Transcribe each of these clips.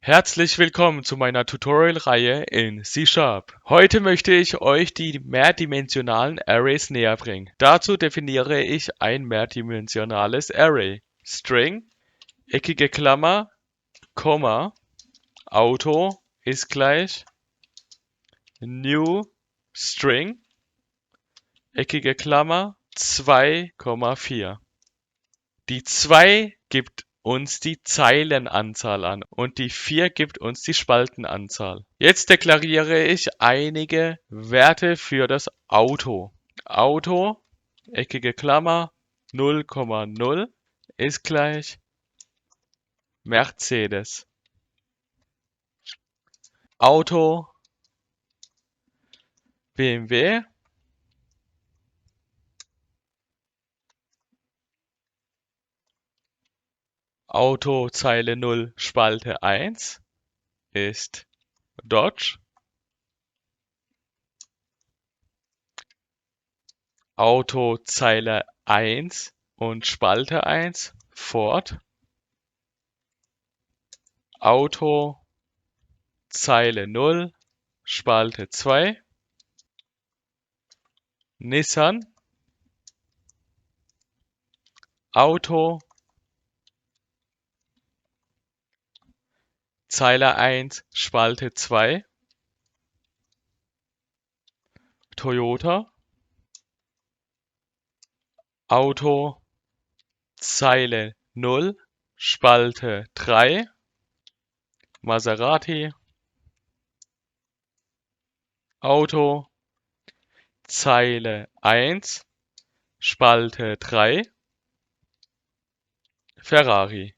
Herzlich willkommen zu meiner Tutorial-Reihe in C#. Heute möchte ich euch die mehrdimensionalen Arrays näherbringen. Dazu definiere ich ein mehrdimensionales Array. String, eckige Klammer, Komma, Auto ist gleich New String, eckige Klammer, 2,4. Die 2 gibt uns die Zeilenanzahl an und die 4 gibt uns die Spaltenanzahl. Jetzt deklariere ich einige Werte für das Auto. Auto, eckige Klammer, 0,0 ist gleich Mercedes. Auto, BMW. Auto Zeile 0 Spalte 1 ist Dodge. Auto Zeile 1 und Spalte 1 Ford. Auto Zeile 0 Spalte 2 Nissan. Auto Zeile 1 Spalte 2 Toyota. Auto Zeile 0 Spalte 3 Maserati. Auto Zeile 1 Spalte 3 Ferrari.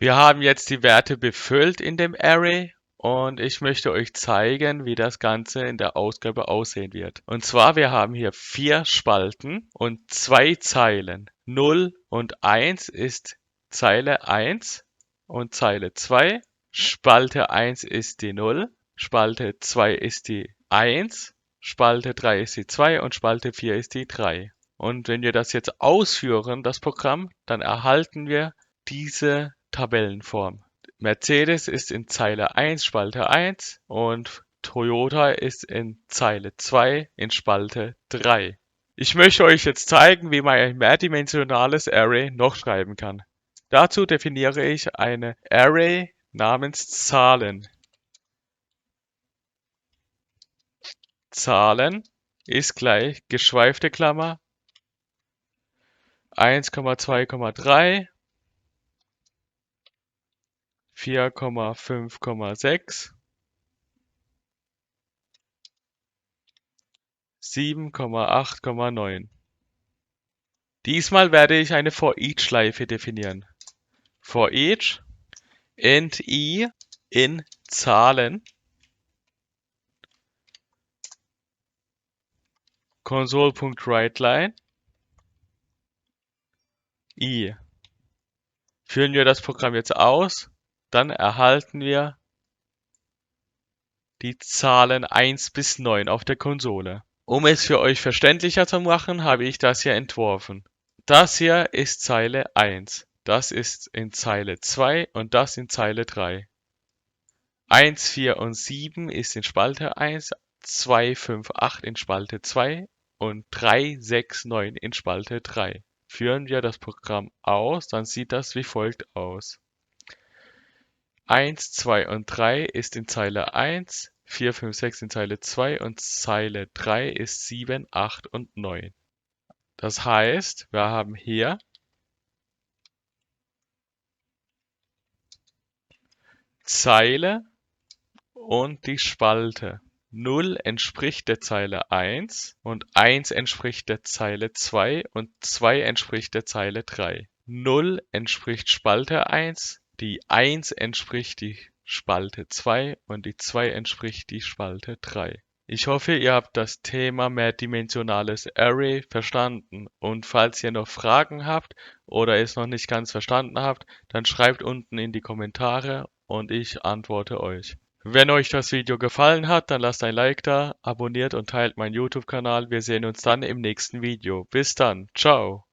Wir haben jetzt die Werte befüllt in dem Array und ich möchte euch zeigen, wie das Ganze in der Ausgabe aussehen wird. Und zwar, wir haben hier 4 Spalten und 2 Zeilen. 0 und 1 ist Zeile 1 und Zeile 2. Spalte 1 ist die 0, Spalte 2 ist die 1, Spalte 3 ist die 2 und Spalte 4 ist die 3. Und wenn wir das jetzt ausführen, das Programm, dann erhalten wir diese Tabellenform. Mercedes ist in Zeile 1 Spalte 1 und Toyota ist in Zeile 2 in Spalte 3. Ich möchte euch jetzt zeigen, wie man ein mehrdimensionales Array noch schreiben kann. Dazu definiere ich eine Array namens Zahlen. Zahlen ist gleich geschweifte Klammer 1,2,3 4,5,6 7,8,9. Diesmal werde ich eine For-Each-Schleife definieren. For each int i in Zahlen console.writeLine i. Führen wir das Programm jetzt aus, dann erhalten wir die Zahlen 1 bis 9 auf der Konsole. Um es für euch verständlicher zu machen, habe ich das hier entworfen. Das hier ist Zeile 1, das ist in Zeile 2 und das in Zeile 3. 1, 4 und 7 ist in Spalte 1, 2, 5, 8 in Spalte 2 und 3, 6, 9 in Spalte 3. Führen wir das Programm aus, dann sieht das wie folgt aus. 1, 2 und 3 ist in Zeile 1, 4, 5, 6 in Zeile 2 und Zeile 3 ist 7, 8 und 9. Das heißt, wir haben hier Zeile und die Spalte. 0 entspricht der Zeile 1 und 1 entspricht der Zeile 2 und 2 entspricht der Zeile 3. 0 entspricht Spalte 1, die 1 entspricht die Spalte 2 und die 2 entspricht die Spalte 3. Ich hoffe, ihr habt das Thema mehrdimensionales Array verstanden und falls ihr noch Fragen habt oder es noch nicht ganz verstanden habt, dann schreibt unten in die Kommentare und ich antworte euch. Wenn euch das Video gefallen hat, dann lasst ein Like da, abonniert und teilt meinen YouTube-Kanal. Wir sehen uns dann im nächsten Video. Bis dann, ciao!